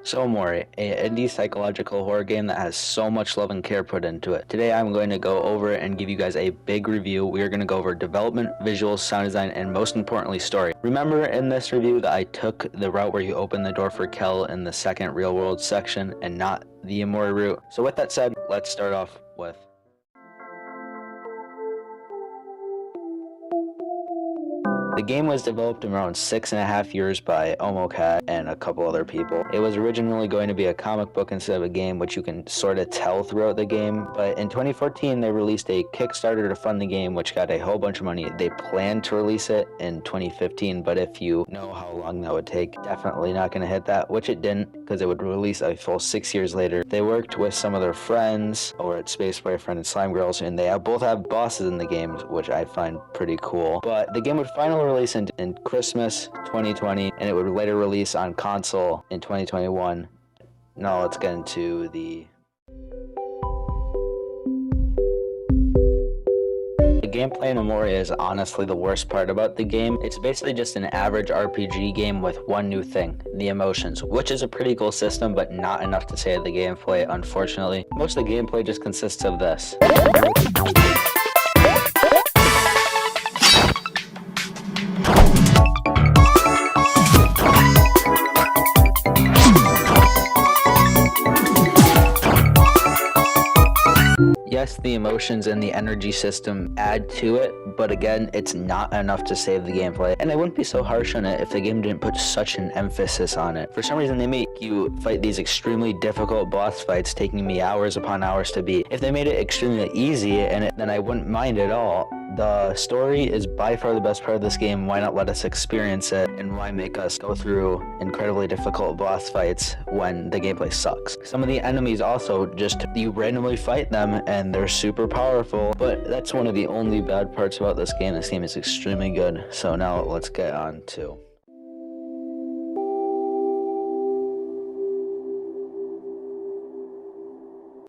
So Omori, an indie psychological horror game that has so much love and care put into it. Today I'm going to go over it and give you guys a big review. We are going to go over development, visuals, sound design, and most importantly, story. Remember in this review that I took the route where you open the door for Kel in the second real world section and not the Omori route. So with that said, let's start off with the game was developed in around 6.5 years by Omori and a couple other people. It was originally going to be a comic book instead of a game, which you can sort of tell throughout the game, but in 2014 they released a Kickstarter to fund the game, which got a whole bunch of money. They planned to release it in 2015, but if you know how long that would take, definitely not going to hit that, which it didn't, because it would release a full 6 years later. They worked with some of their friends over at Space Boyfriend and Slime Girls, and they both have bosses in the games, which I find pretty cool. But the game would finally release in Christmas 2020, and it would later release on console in 2021. Now let's get into the gameplay in Omori is honestly the worst part about the game. It's basically just an average RPG game with one new thing, the emotions, which is a pretty cool system, but not enough to say the gameplay, unfortunately. Most of the gameplay just consists of this. Yes, the emotions and the energy system add to it, but again, it's not enough to save the gameplay. And I wouldn't be so harsh on it if the game didn't put such an emphasis on it. For some reason, they make you fight these extremely difficult boss fights, taking me hours upon hours to beat. If they made it extremely easy, then I wouldn't mind at all. The story is by far the best part of this game. Why not let us experience it, and why make us go through incredibly difficult boss fights when the gameplay sucks? Some of the enemies also just, you randomly fight them and they're super powerful, but that's one of the only bad parts about this game. This game is extremely good. So now let's get on to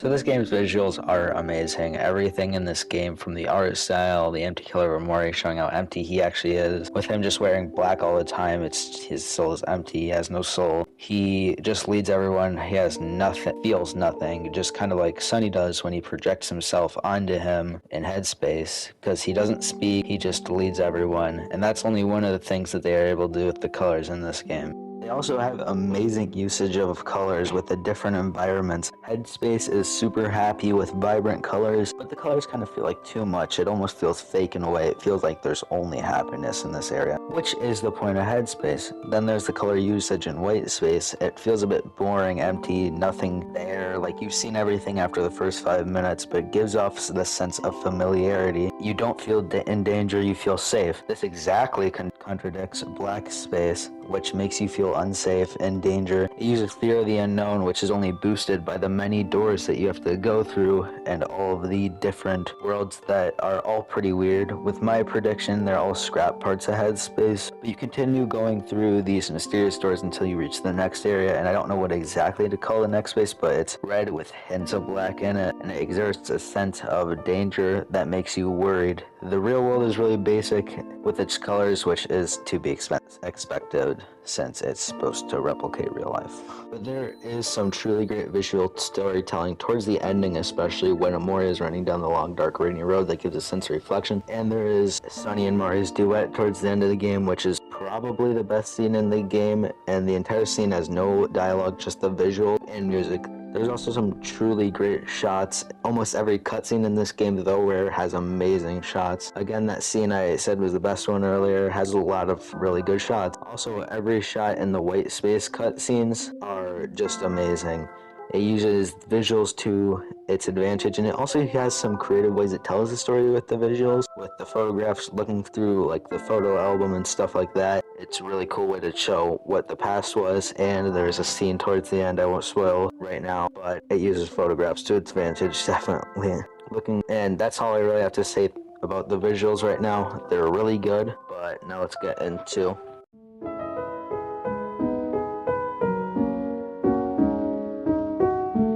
So this game's visuals are amazing. Everything in this game, from the art style, the empty killer of Omori showing how empty he actually is, with him just wearing black all the time, his soul is empty, he has no soul. He just leads everyone, he has nothing, feels nothing, just kind of like Sunny does when he projects himself onto him in headspace, because he doesn't speak, he just leads everyone, and that's only one of the things that they are able to do with the colors in this game. They also have amazing usage of colors with the different environments. Headspace is super happy with vibrant colors, but the colors kind of feel like too much. It almost feels fake in a way. It feels like there's only happiness in this area, which is the point of Headspace. Then there's the color usage in White Space. It feels a bit boring, empty, nothing there. Like you've seen everything after the first 5 minutes, but it gives off this sense of familiarity. You don't feel in danger, you feel safe. This exactly contradicts Black Space, which makes you feel unsafe and danger. It uses fear of the unknown, which is only boosted by the many doors that you have to go through and all of the different worlds that are all pretty weird. With my prediction, they're all scrap parts of Headspace, but you continue going through these mysterious doors until you reach the next area, and I don't know what exactly to call the next space, but it's red with hints of black in it, and it exerts a sense of danger that makes you worried. The real world is really basic with its colors, which is to be expected since it's supposed to replicate real life. But there is some truly great visual storytelling towards the ending, especially when Omori is running down the long, dark, rainy road that gives a sense of reflection. And there is Sunny and Mari's duet towards the end of the game, which is probably the best scene in the game, and the entire scene has no dialogue, just the visual and music. There's also some truly great shots. Almost every cutscene in this game, though, where has amazing shots. Again, that scene I said was the best one earlier, has a lot of really good shots. Also, every shot in the White Space cutscenes are just amazing. It uses visuals to its advantage, and it also has some creative ways it tells the story with the visuals, with the photographs, looking through like the photo album and stuff like that. It's a really cool way to show what the past was, and there's a scene towards the end I won't spoil right now, but it uses photographs to its advantage, definitely. And that's all I really have to say about the visuals right now. They're really good, but now let's get into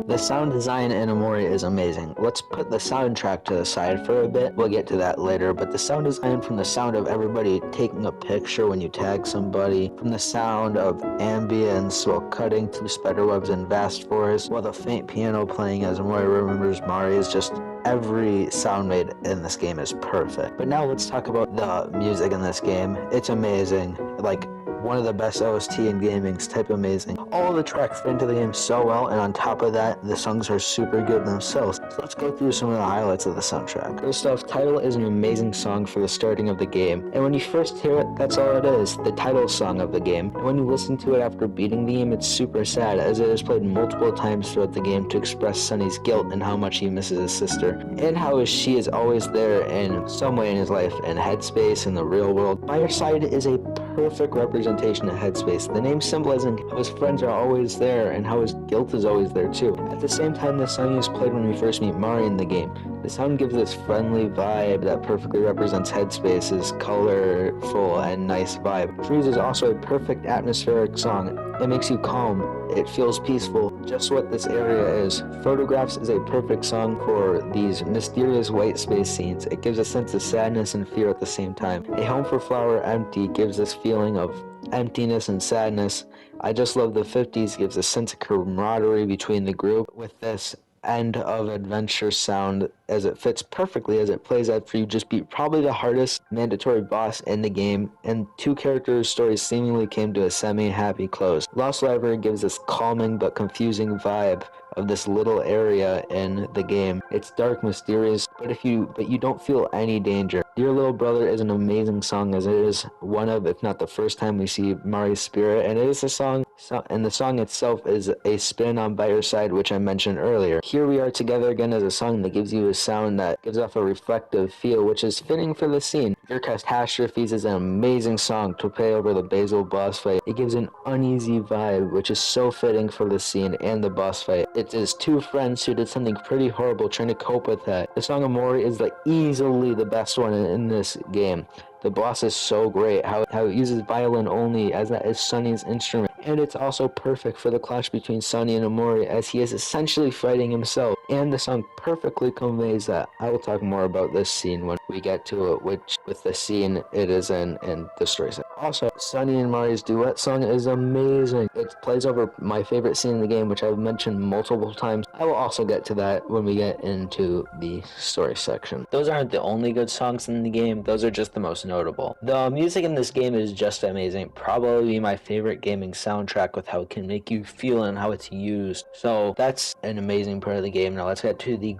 the The sound design in Omori is amazing. Let's put the soundtrack to the side for a bit. We'll get to that later, but the sound design, from the sound of everybody taking a picture when you tag somebody, from the sound of ambience while cutting through spiderwebs and vast forests, while the faint piano playing as Omori remembers Mari, is just every sound made in this game is perfect. But now let's talk about the music in this game. It's amazing. Like, one of the best OST in gaming's type amazing. All the tracks fit into the game so well, and on top of that, the songs are super good themselves. So let's go through some of the highlights of the soundtrack. First off, Title is an amazing song for the starting of the game, and when you first hear it, that's all it is, the title song of the game. And when you listen to it after beating the game, it's super sad, as it is played multiple times throughout the game to express Sunny's guilt and how much he misses his sister, and how she is always there in some way in his life, in Headspace, in the real world. By Your Side is a perfect representation of Headspace, the name symbolizing how his friends are always there and how his guilt is always there too. At the same time, the song is played when we first meet Mari in the game. The sound gives this friendly vibe that perfectly represents Headspace's colorful and nice vibe. Freeze is also a perfect atmospheric song. It makes you calm. It feels peaceful, just what this area is. Photographs is a perfect song for these mysterious white space scenes. It gives a sense of sadness and fear at the same time. A Home for Flower Empty gives this feeling of emptiness and sadness. I Just Love the 50s gives a sense of camaraderie between the group, with this end of adventure sound as it fits perfectly as it plays after you just beat probably the hardest mandatory boss in the game, and two characters' stories seemingly came to a semi-happy close. Lost Library gives this calming but confusing vibe of this little area in the game. It's dark, mysterious, but you don't feel any danger. Dear Little Brother is an amazing song, as it is one of, if not the first time we see Mari's spirit, and it is a song, and the song itself is a spin on By Your Side, which I mentioned earlier. Here We Are Together Again is a song that gives you a sound that gives off a reflective feel, which is fitting for the scene. Your Catastrophes is an amazing song to play over the Basil boss fight. It gives an uneasy vibe, which is so fitting for the scene and the boss fight. It is two friends who did something pretty horrible trying to cope with that. The song Omori is easily the best one in this game. The boss is so great, how it uses violin only, as that is Sunny's instrument. And it's also perfect for the clash between Sunny and Omori, as he is essentially fighting himself. And the song perfectly conveys that. I will talk more about this scene when we get to it, which with the scene it is in the story set. Also, Sunny and Mari's duet song is amazing. It plays over my favorite scene in the game, which I've mentioned multiple times. I will also get to that when we get into the story section. Those aren't the only good songs in the game, those are just the most notable. The music in this game is just amazing. Probably my favorite gaming soundtrack, with how it can make you feel and how it's used. So that's an amazing part of the game. Now let's get to the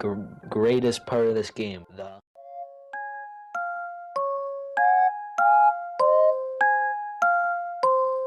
greatest part of this game.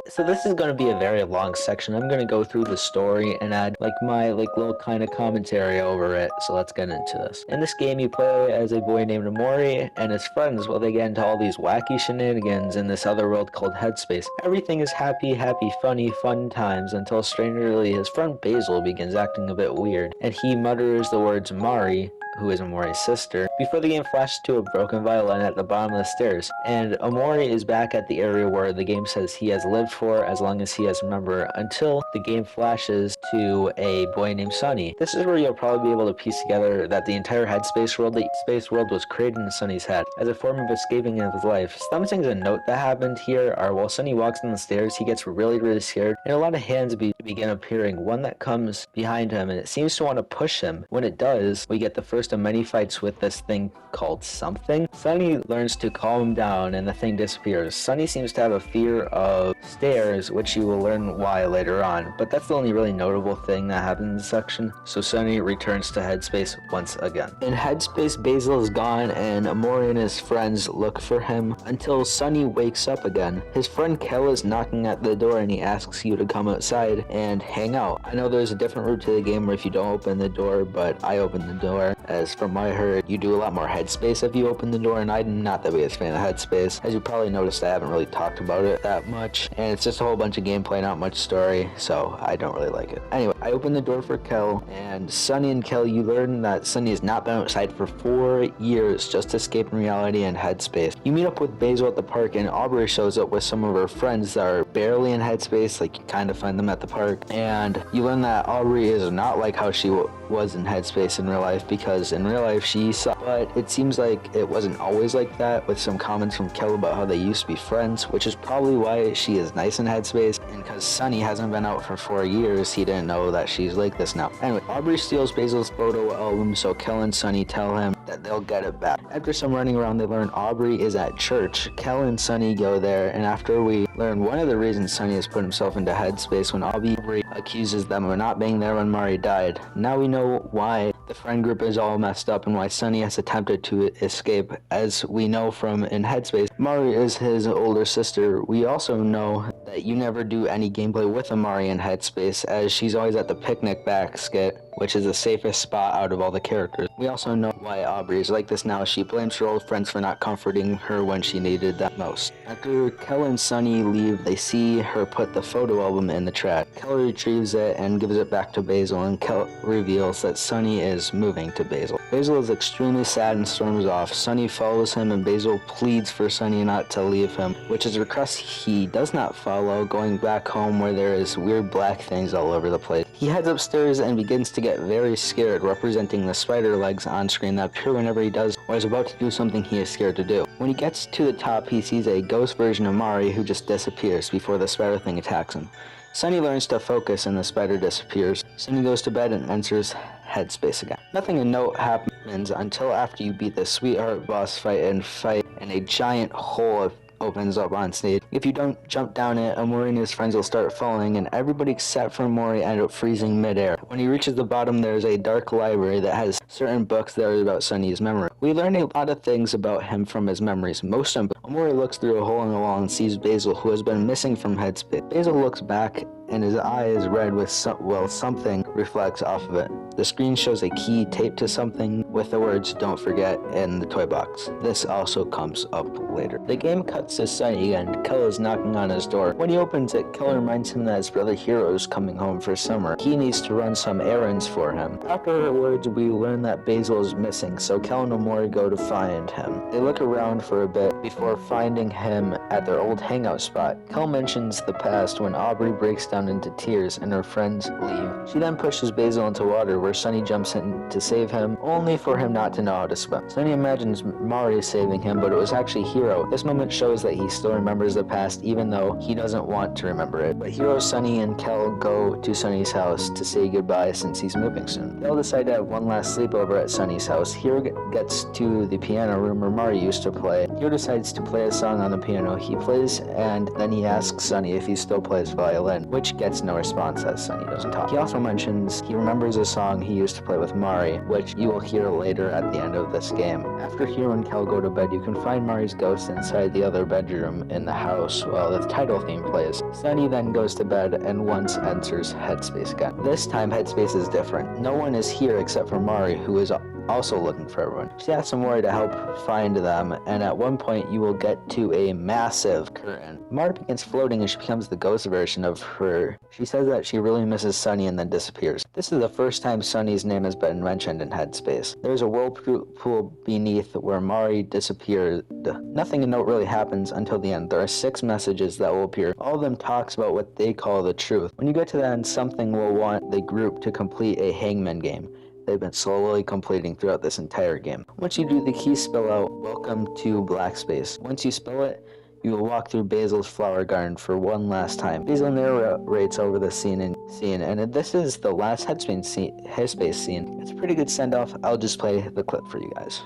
So this is going to be a very long section. I'm going to go through the story and add my little kind of commentary over it. So let's get into this. In this game, you play as a boy named Omori and his friends while they get into all these wacky shenanigans in this other world called Headspace. Everything is happy, funny, fun times, until strangely his friend Basil begins acting a bit weird, and he mutters the words Mari, who is Omori's sister, before the game flashes to a broken violin at the bottom of the stairs. And Omori is back at the area where the game says he has lived for as long as he has remembered, until the game flashes to a boy named Sunny. This is where you'll probably be able to piece together that the entire Headspace world was created in Sunny's head as a form of escaping in his life. Some things to note that happened here are, while Sunny walks down the stairs, he gets really scared, and a lot of hands begin appearing. One that comes behind him, and it seems to want to push him. When it does, we get the first of many fights with this thing called something. Sunny learns to calm down and the thing disappears. Sunny seems to have a fear of stairs, which you will learn why later on, but that's the only really notable thing that happens in this section. So Sunny returns to Headspace once again. In Headspace, Basil is gone, and Omori and his friends look for him until Sunny wakes up again. His friend Kel is knocking at the door, and he asks you to come outside and hang out. I know there's a different route to the game where if you don't open the door, but I opened the door. As from what I heard, you do a lot more Headspace if you open the door, and I'm not the biggest fan of Headspace. As you probably noticed, I haven't really talked about it that much, and it's just a whole bunch of gameplay, not much story, so I don't really like it. Anyway, I open the door for Kel, and Sunny and Kel, you learn that Sunny has not been outside for 4 years, just escaping reality and headspace. You meet up with Basil at the park, and Aubrey shows up with some of her friends that are barely in headspace, like you kind of find them at the park, and you learn that Aubrey is not like how she was in headspace in real life, because in real life she sucked, but it seems like it wasn't always like that, with some comments from Kel about how they used to be friends, which is probably why she is nice in headspace, and because Sunny hasn't been out for 4 years, he didn't know that she's like this now. Anyway, Aubrey steals Basil's photo album, so Kel and Sunny tell him that they'll get it back. After some running around, they learn Aubrey is at church. Kel and Sunny go there, and after we learn one of the reasons Sunny has put himself into headspace when Aubrey accuses them of not being there when Mari died. Now we know why the friend group is all messed up and why Sunny has attempted to escape. As we know from in Headspace, Mari is his older sister. We also know that you never do any gameplay with Amari in Headspace, as she's always at the picnic basket, which is the safest spot out of all the characters. We also know why Aubrey is like this now. She blames her old friends for not comforting her when she needed that most. After Kel and Sunny leave, they see her put the photo album in the trash. Kel retrieves it and gives it back to Basil, and Kel reveals that Sunny is moving to Basil. Basil is extremely sad and storms off. Sunny follows him, and Basil pleads for Sunny not to leave him, which is a request he does not follow, going back home where there is weird black things all over the place. He heads upstairs and begins to get very scared, representing the spider legs on screen that appear whenever he does or is about to do something he is scared to do. When he gets to the top, he sees a ghost version of Mari who just disappears before the spider thing attacks him. Sunny learns to focus and the spider disappears. Sunny goes to bed and enters headspace again. Nothing of note happens until after you beat the sweetheart boss fight and a giant hole opens up on stage. If you don't jump down it, Omori and his friends will start falling, and everybody except for Omori end up freezing midair. When he reaches the bottom, there's a dark library that has certain books that are about Sunny's memory. We learn a lot of things about him from his memories. Most of them, Omori looks through a hole in the wall and sees Basil, who has been missing from Headspace. Basil looks back, and his eye is red with something reflects off of it. The screen shows a key taped to something with the words "Don't forget" in the toy box. This also comes up later. The game cuts to Sunny and Kel is knocking on his door. When he opens it, Kel reminds him that his brother Hiro is coming home for summer. He needs to run some errands for him. After her words, we learn that Basil is missing, so Kel and Omori go to find him. They look around for a bit before finding him at their old hangout spot. Kel mentions the past when Aubrey breaks down into tears and her friends leave. She then pushes Basil into water, where Sunny jumps in to save him, only for him not to know how to swim. Sunny imagines Mari saving him, but it was actually Hiro. This moment shows that he still remembers the past, even though he doesn't want to remember it. But Hiro, Sunny, and Kel go to Sunny's house to say goodbye since he's moving soon. They'll decide to have one last sleepover at Sunny's house. Hiro gets to the piano room where Mari used to play. Hiro decides to play a song on the piano. He plays, and then he asks Sunny if he still plays violin, which gets no response as Sunny doesn't talk. He also mentions he remembers a song he used to play with Mari, which you will hear later at the end of this game. After Hiro and Kel go to bed, you can find Mari's ghost inside the other bedroom in the house while the title theme plays. Sunny then goes to bed and once enters Headspace again. This time, Headspace is different. No one is here except for Mari, who is also looking for everyone. She asks Omori to help find them, and at one point you will get to a massive curtain. Mari begins floating and she becomes the ghost version of her. She says that she really misses Sunny and then disappears. This is the first time Sunny's name has been mentioned in Headspace. There's a whirlpool beneath where Mari disappeared. Nothing of note really happens until the end. There are 6 messages that will appear. All of them talks about what they call the truth. When you get to the end, something will want the group to complete a hangman game they've been slowly completing throughout this entire game. Once you do the key spell out, welcome to Black Space. Once you spell it, you will walk through Basil's flower garden for one last time. Basil narrates over the scene, and this is the last Headspace scene. It's a pretty good send-off. I'll just play the clip for you guys.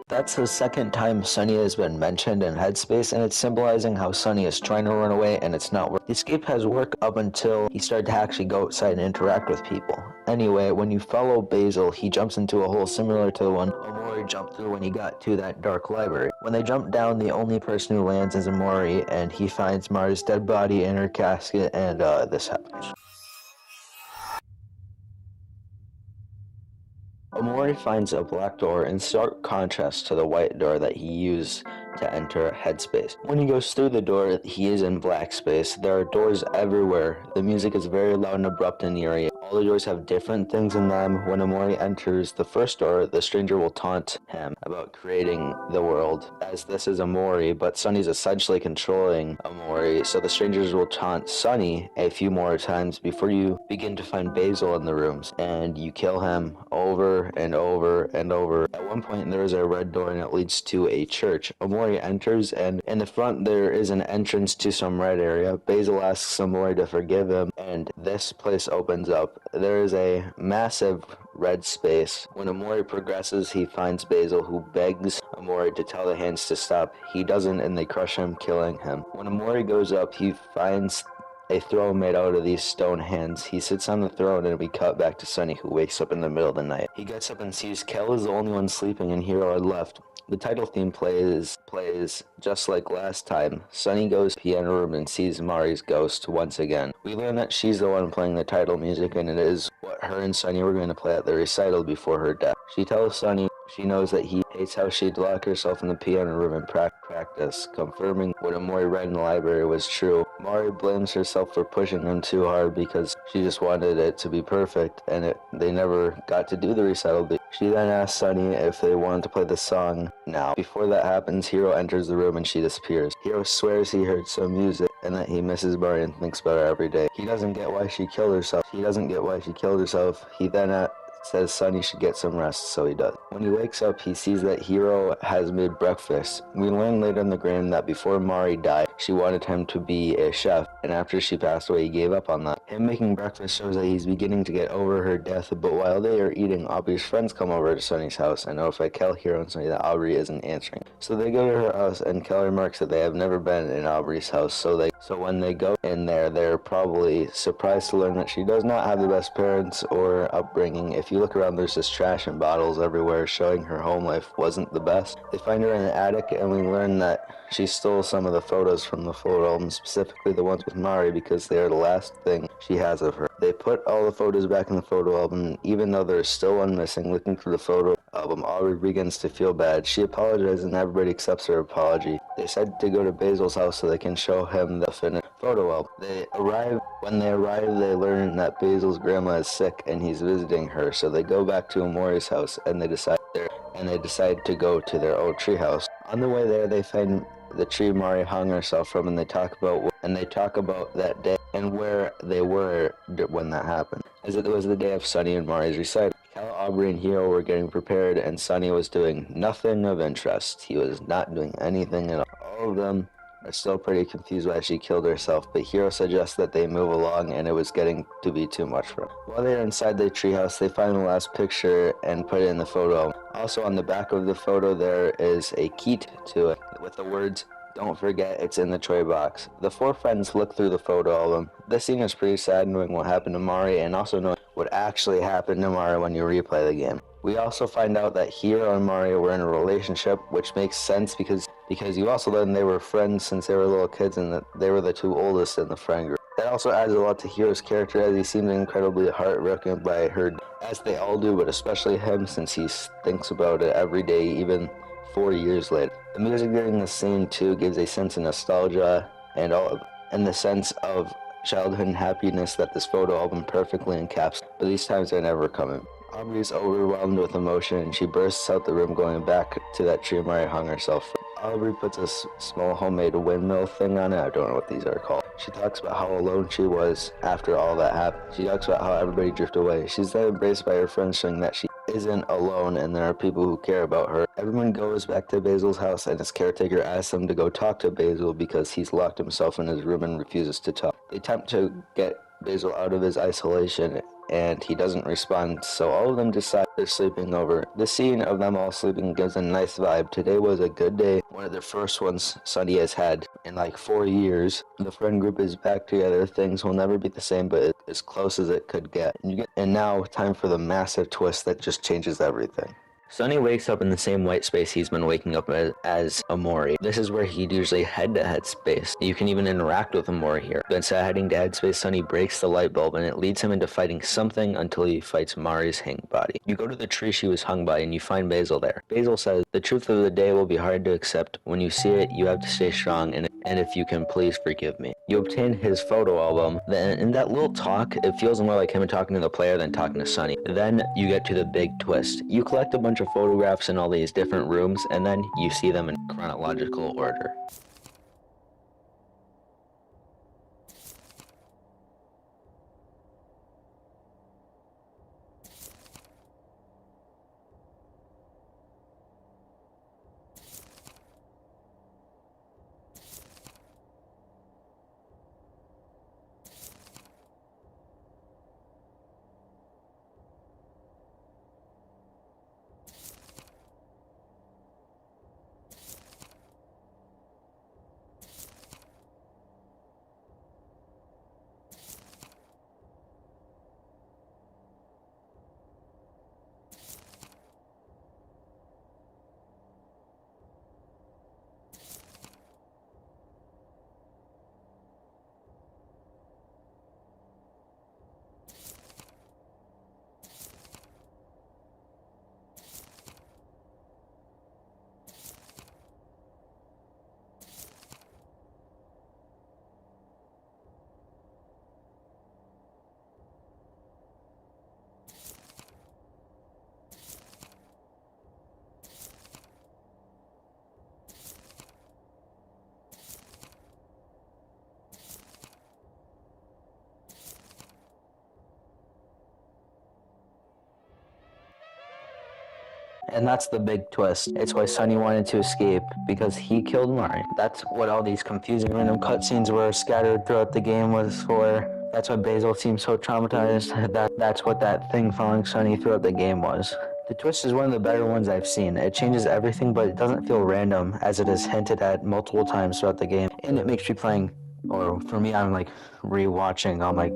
That's the second time Sunny has been mentioned in Headspace, and it's symbolizing how Sunny is trying to run away and it's not working. The escape has worked up until he started to actually go outside and interact with people. Anyway, when you follow Basil, he jumps into a hole similar to the one Omori jumped through when he got to that dark library. When they jump down, the only person who lands is Omori, and he finds Mari's dead body in her casket, and this happens. Omori finds a black door in stark contrast to the white door that he used to enter Headspace. When he goes through the door, he is in black space. There are doors everywhere. The music is very loud and abrupt and eerie. All the doors have different things in them. When Omori enters the first door, the stranger will taunt him about creating the world, as this is Omori, but Sunny's essentially controlling Omori, so the strangers will taunt Sunny a few more times before you begin to find Basil in the rooms, and you kill him over and over and over. At one point, there is a red door and it leads to a church. Omori enters, and in the front there is an entrance to some red area. Basil asks Omori to forgive him, and this place opens up. There is a massive red space. When Omori progresses, he finds Basil, who begs Omori to tell the hands to stop. He doesn't, and they crush him, killing him. When Omori goes up, he finds a throne made out of these stone hands. He sits on the throne, and we cut back to Sunny, who wakes up in the middle of the night. He gets up and sees Kel is the only one sleeping and Hiro had left. The title theme plays just like last time. Sunny goes to the piano room and sees Mari's ghost once again. We learn that she's the one playing the title music, and it is what her and Sunny were going to play at the recital before her death. She tells Sunny she knows that he hates how she'd lock herself in the piano room and practice, confirming what Omori read in the library was true. Mari blames herself for pushing him too hard because she just wanted it to be perfect, and they never got to do the recital. She then asks Sunny if they wanted to play the song now. Before that happens, Hiro enters the room and she disappears. Hiro swears he heard some music and that he misses Mari and thinks about her every day. He doesn't get why she killed herself. He then says Sunny should get some rest, so he does. When he wakes up, he sees that Hiro has made breakfast. We learn later in the game that before Mari died, she wanted him to be a chef, and after she passed away, he gave up on that. Him making breakfast shows that he's beginning to get over her death, but while they are eating, Aubrey's friends come over to Sunny's house and notify Kel, Hiro, and Sunny that Aubrey isn't answering. So they go to her house, and Kel remarks that they have never been in Aubrey's house, so when they go in there, they're probably surprised to learn that she does not have the best parents or upbringing. If you look around, there's just trash and bottles everywhere, showing her home life wasn't the best. They find her in the attic, and we learn that she stole some of the photos from the photo album, specifically the ones with Mari, because they are the last thing she has of her. They put all the photos back in the photo album, and even though there's still one missing, looking through the photo album, Aubrey begins to feel bad. She apologizes, and everybody accepts her apology. They decide to go to Basil's house so they can show him the finished photo album. When they arrive, they learn that Basil's grandma is sick and he's visiting her, so they go back to Omori's house, and they decide to go to their old treehouse. On the way there, they find the tree Mari hung herself from, and they talk about that day and where they were when that happened, as it was the day of Sunny and Mari's recital. Cal, Aubrey, and Hiro were getting prepared, and Sunny was doing nothing of interest. He was not doing anything at all. All of them are still pretty confused why she killed herself, but Hiro suggests that they move along, and it was getting to be too much for them. While they are inside the treehouse, they find the last picture and put it in the photo. Also on the back of the photo, there is a key to it with the words, "Don't forget it's in the toy box." The four friends look through the photo album. This scene is pretty sad, knowing what happened to Mari, and also knowing what actually happened to Mari when you replay the game. We also find out that Hiro and Mari were in a relationship, which makes sense because you also learn they were friends since they were little kids, and that they were the two oldest in the friend group. That also adds a lot to Hiro's character, as he seems incredibly heartbroken by her, as they all do, but especially him, since he thinks about it every day, even 4 years later. The music during this scene too gives a sense of nostalgia and the sense of childhood and happiness that this photo album perfectly encapsulates, but these times are never coming. Aubrey is overwhelmed with emotion, and she bursts out the room, going back to that tree Mari hung herself from. Aubrey puts a small homemade windmill thing on it. I don't know what these are called. She talks about how alone she was after all that happened. She talks about how everybody drifted away. She's then embraced by her friends, showing that she isn't alone and there are people who care about her. Everyone goes back to Basil's house and his caretaker asks them to go talk to Basil because he's locked himself in his room and refuses to talk. They attempt to get Basil out of his isolation and he doesn't respond, so all of them decide they're sleeping over. The scene of them all sleeping gives a nice vibe. Today was a good day, one of the first ones Sunny has had in like 4 years. The friend group is back together. Things will never be the same, but as close as it could get. And now, time for the massive twist that just changes everything. Sunny wakes up in the same white space he's been waking up as Omori. This is where he'd usually head to headspace. You can even interact with Omori here. But instead of heading to headspace, Sunny breaks the light bulb and it leads him into fighting something until he fights Mari's hang body. You go to the tree she was hung by and you find Basil there. Basil says, "The truth of the day will be hard to accept. When you see it, you have to stay strong and if you can, please forgive me." You obtain his photo album. Then in that little talk, it feels more like him talking to the player than talking to Sunny. Then you get to the big twist. You collect a bunch of photographs in all these different rooms, and then you see them in chronological order. And that's the big twist. It's why Sunny wanted to escape, because he killed Mari. That's what all these confusing random cutscenes were scattered throughout the game was for. That's why Basil seems so traumatized. That's what that thing following Sunny throughout the game was. The twist is one of the better ones I've seen. It changes everything, but it doesn't feel random, as it is hinted at multiple times throughout the game. And it makes me playing, or for me, I'm like rewatching, I'm like,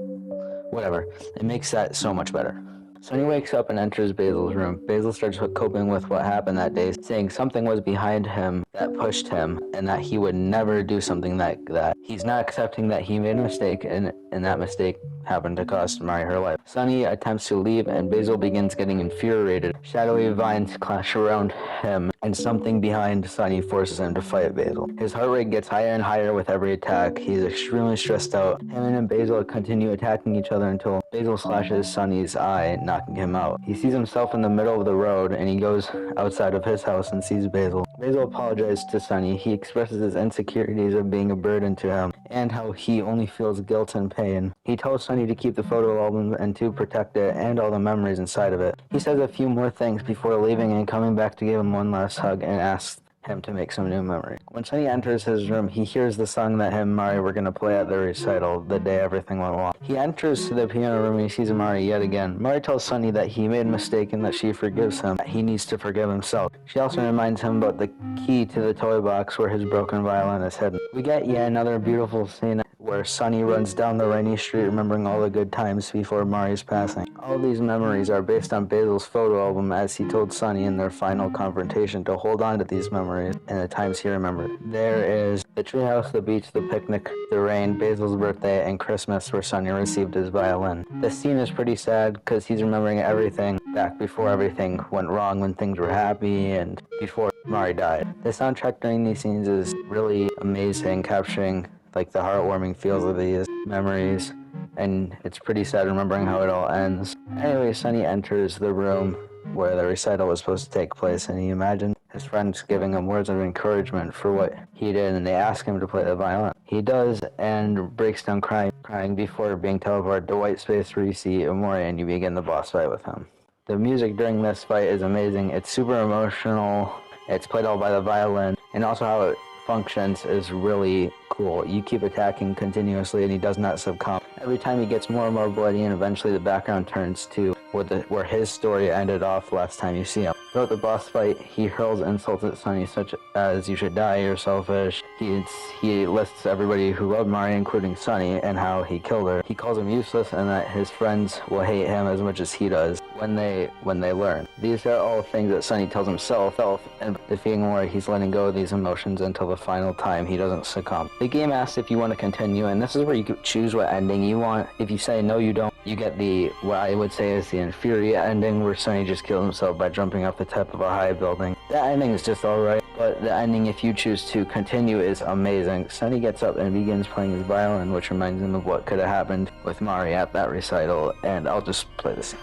whatever. It makes that so much better. Sunny wakes up and enters Basil's room. Basil starts coping with what happened that day, saying something was behind him that pushed him, and that he would never do something like that. He's not accepting that he made a mistake, and that mistake happened to cost Mari her life. Sunny attempts to leave, and Basil begins getting infuriated. Shadowy vines clash around him, and something behind Sunny forces him to fight Basil. His heart rate gets higher and higher with every attack. He's extremely stressed out. Him and Basil continue attacking each other until Basil slashes Sunny's eye, knocking him out. He sees himself in the middle of the road, and he goes outside of his house and sees Basil. Basil apologizes to Sunny. He expresses his insecurities of being a burden to him, and how he only feels guilt and pain. He tells Sunny to keep the photo album and to protect it and all the memories inside of it. He says a few more things before leaving and coming back to give him one last hug and asks him to make some new memory. When Sunny enters his room, he hears the song that him and Mari were going to play at the recital the day everything went wrong. He enters the piano room and he sees Mari yet again. Mari tells Sunny that he made a mistake and that she forgives him, that he needs to forgive himself. She also reminds him about the key to the toy box where his broken violin is hidden. We get yet another beautiful scene where Sunny runs down the rainy street remembering all the good times before Mari's passing. All these memories are based on Basil's photo album, as he told Sunny in their final confrontation to hold on to these memories and the times he remembered. There is the treehouse, the beach, the picnic, the rain, Basil's birthday, and Christmas where Sunny received his violin. This scene is pretty sad because he's remembering everything back before everything went wrong, when things were happy and before Mari died. The soundtrack during these scenes is really amazing, capturing like the heartwarming feels of these memories, and it's pretty sad remembering how it all ends. Anyway, Sunny enters the room where the recital was supposed to take place, and he imagines his friends giving him words of encouragement for what he did, and they ask him to play the violin. He does and breaks down crying before being teleported to white space where you see Omori and you begin the boss fight with him. The music during this fight is amazing. It's super emotional. It's played all by the violin, and also how it functions is really cool. You keep attacking continuously and he does not succumb. Every time he gets more and more bloody, and eventually the background turns to where his story ended off last time you see him. Throughout the boss fight, he hurls insults at Sunny such as "you should die, you're selfish." He lists everybody who loved Mari, including Sunny, and how he killed her. He calls him useless and that his friends will hate him as much as he does when they learn. These are all things that Sunny tells himself, and defeating Omori, he's letting go of these emotions until the final time he doesn't succumb. The game asks if you want to continue, and this is where you can choose what ending you want. If you say no, you don't, you get what I would say is the inferior ending, where Sunny just kills himself by jumping off the top of a high building. That ending is just alright, but the ending, if you choose to continue, is amazing. Sunny gets up and begins playing his violin, which reminds him of what could have happened with Mari at that recital, and I'll just play the scene.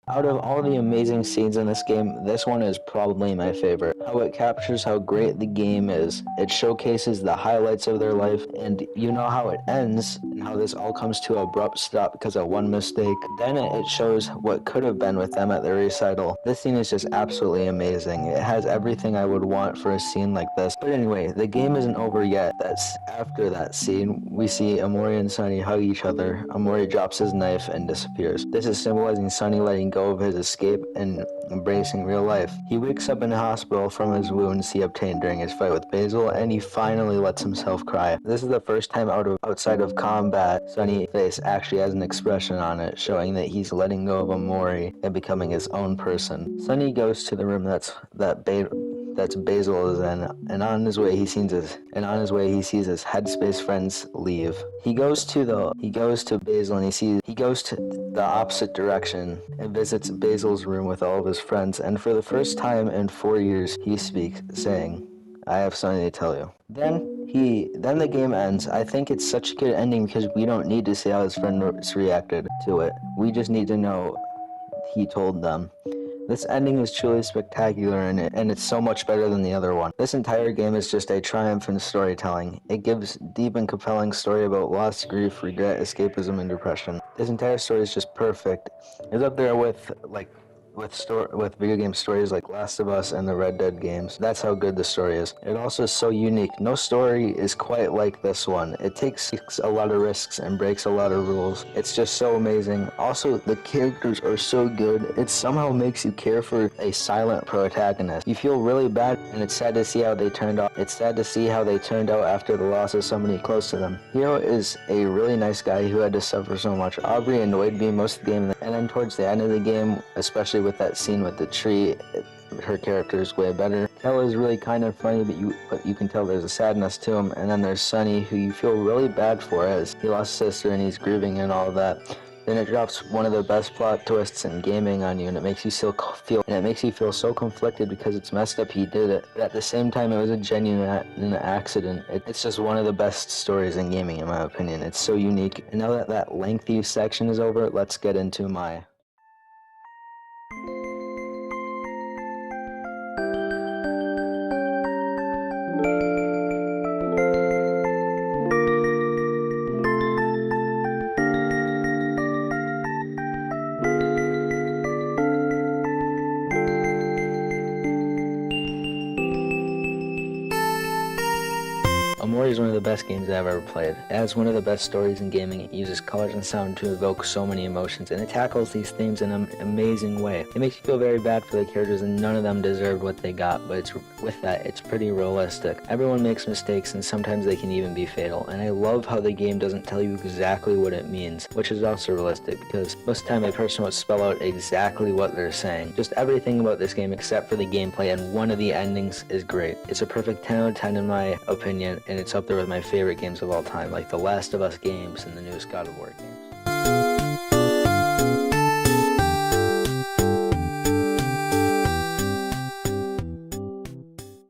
Out of all the amazing scenes in this game, this one is probably my favorite. How it captures how great the game is. It showcases the highlights of their life, and you know how it ends, and how this all comes to an abrupt stop because of one mistake. Then it shows what could have been with them at their recital. This scene is just absolutely amazing. It has everything I would want for a scene like this. But anyway, the game isn't over yet. That's after that scene, we see Omori and Sunny hug each other. Omori drops his knife and disappears. This is symbolizing Sunny letting go of his escape and embracing real life. He wakes up in a hospital from his wounds he obtained during his fight with Basil, and he finally lets himself cry. This is the first time outside of combat Sunny's face actually has an expression on it, showing that he's letting go of Omori and becoming his own person. Sunny goes to the room that Basil is in, and on his way he sees his headspace friends leave. He goes to Basil, and he goes to the opposite direction and visits Basil's room with all of his friends, and for the first time in 4 years he speaks, saying, "I have something to tell you." Then the game ends. I think it's such a good ending because we don't need to see how his friends reacted to it. We just need to know he told them. This ending is truly spectacular, and it's so much better than the other one. This entire game is just a triumph in storytelling. It gives deep and compelling story about loss, grief, regret, escapism, and depression. This entire story is just perfect. It's up there with with video game stories like Last of Us and the Red Dead games. That's how good the story is. It also is so unique. No story is quite like this one. It takes a lot of risks and breaks a lot of rules. It's just so amazing. Also, the characters are so good. It somehow makes you care for a silent protagonist. You feel really bad, and it's sad to see how they turned out. It's sad to see how they turned out after the loss of somebody close to them. Hiro is a really nice guy who had to suffer so much. Aubrey annoyed me most of the game, and then towards the end of the game, especially with that scene with the tree, her character is way better. Kel is really kind of funny, but you can tell there's a sadness to him. And then there's Sunny, who you feel really bad for as he lost his sister and he's grieving and all that. Then it drops one of the best plot twists in gaming on you, and it makes you feel so conflicted because it's messed up he did it, but at the same time it was a genuine accident. It's just one of the best stories in gaming in my opinion. It's so unique. And now that that lengthy section is over, let's get into my Omori is one of the best games I've ever played. It has one of the best stories in gaming. It uses colors and sound to evoke so many emotions, and it tackles these themes in an amazing way. It makes you feel very bad for the characters, and none of them deserved what they got, but with that, it's pretty realistic. Everyone makes mistakes, and sometimes they can even be fatal, and I love how the game doesn't tell you exactly what it means, which is also realistic, because most of the time a person would spell out exactly what they're saying. Just everything about this game except for the gameplay, and one of the endings is great. It's a perfect 10 out of 10 in my opinion, and it's up there with my favorite games of all time, like the Last of Us games and the newest God of War games.